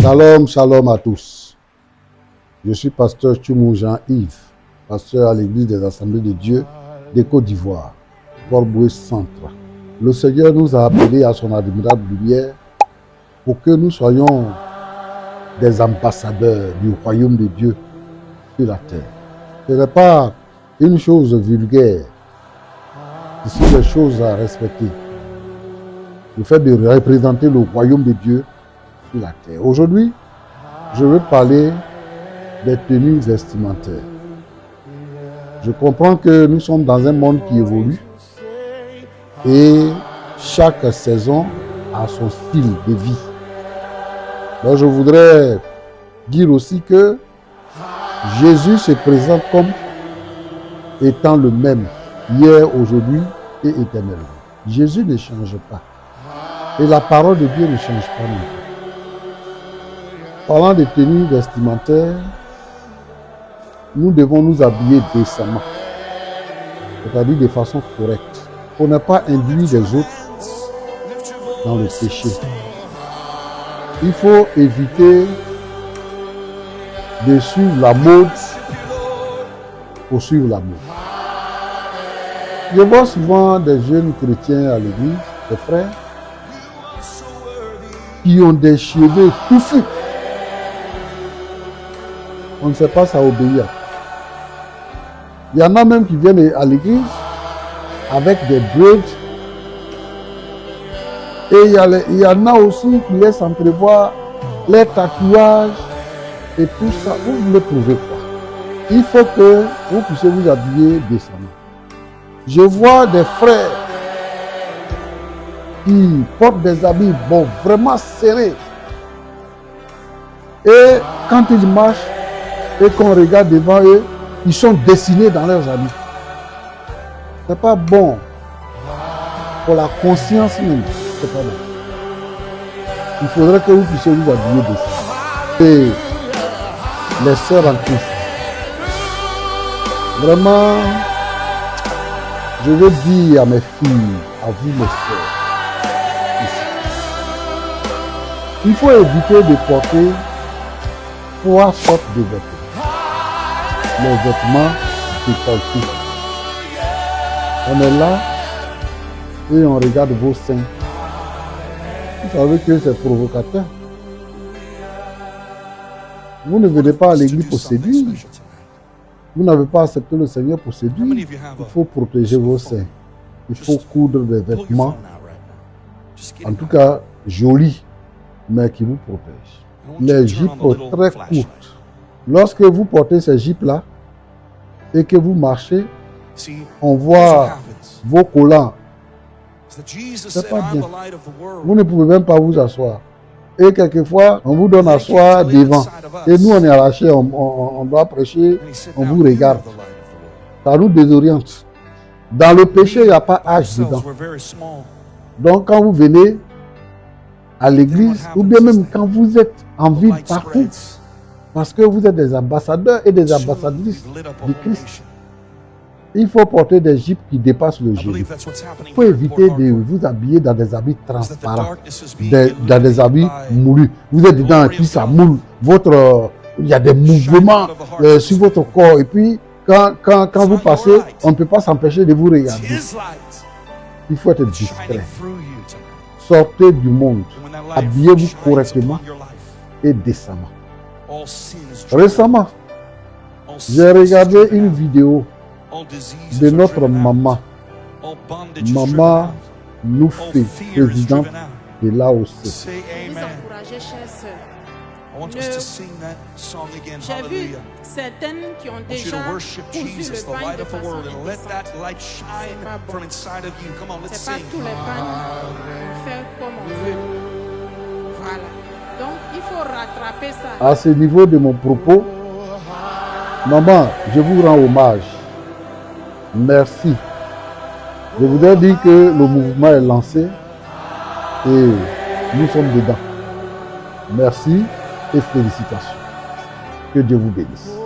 Shalom, shalom à tous. Je suis pasteur Tchoumou Jean-Yves, pasteur à l'église des Assemblées de Dieu de Côte d'Ivoire, Port-Bouët Centre. Le Seigneur nous a appelés à son admirable lumière pour que nous soyons des ambassadeurs du royaume de Dieu sur la terre. Ce n'est pas une chose vulgaire, ce sont des choses à respecter. Le fait de représenter le royaume de Dieu sur la terre. Aujourd'hui, je veux parler des tenues vestimentaires. Je comprends que nous sommes dans un monde qui évolue et chaque saison a son style de vie. Donc je voudrais dire aussi que Jésus se présente comme étant le même hier, aujourd'hui et éternellement. Jésus ne change pas. Et la parole de Dieu ne change pas non plus. Parlant de tenues vestimentaires, nous devons nous habiller décemment, c'est-à-dire de façon correcte, pour ne pas induire les autres dans le péché. Il faut éviter de suivre la mode pour suivre la mode. Je vois souvent des jeunes chrétiens à l'église, des frères, qui ont des cheveux touffus. On ne sait pas ça obéir. Il y en a même qui viennent à l'église avec des braids. Et il y en a aussi qui laissent entrevoir les tatouages et tout ça. Vous voulez prouver quoi? Il faut que vous puissiez vous habiller décemment. Je vois des frères qui portent des habits vraiment serrés. Et quand ils marchent et qu'on regarde devant eux, ils sont dessinés dans leurs habits. Ce n'est pas bon pour la conscience même. C'est pas bon. Il faudrait que vous puissiez vous habiller décemment. Et les sœurs en Christ, vraiment, je veux dire à mes filles, à vous mes sœurs, il faut éviter de porter 3 sortes de vêtements. Les vêtements décolletés. On est là et on regarde vos seins. Vous savez que c'est provocateur. Vous ne venez pas à l'église pour séduire. Vous n'avez pas accepté le Seigneur pour séduire. Il faut protéger vos seins. Il faut coudre des vêtements, en tout cas jolis, mais qui vous protègent. Les jupes très courtes. Lorsque vous portez ces jupes-là et que vous marchez, on voit vos collants. C'est pas bien. Vous ne pouvez même pas vous asseoir. Et quelquefois, on vous donne à asseoir devant. Et nous, on est arrachés, on doit prêcher, on vous regarde. Ça nous désoriente. Dans le péché, il n'y a pas âge dedans. Donc, quand vous venez à l'église, ou bien même quand vous êtes en ville partout, parce que vous êtes des ambassadeurs et des ambassadrices de Christ, il faut porter des jupes qui dépassent le genou. Il faut éviter de vous habiller dans des habits transparents, dans des habits moulus. Vous êtes dedans et puis ça moule. Il y a des mouvements sur votre corps. Et puis, quand vous passez, on ne peut pas s'empêcher de vous regarder. Il faut être discret. Sortez du monde. Habillez-vous correctement et décemment. Récemment, j'ai regardé une vidéo de notre maman, Maman Noufé, présidente de l'AOC. J'ai vu certaines qui ont déjà cousu le pagne de façon indécente. C'est pas tous les pagnes qu'on fait comme on veut. Voilà. Donc il faut rattraper ça. À ce niveau de mon propos, maman, je vous rends hommage. Merci. Je voudrais dire que le mouvement est lancé et nous sommes dedans. Merci et félicitations. Que Dieu vous bénisse.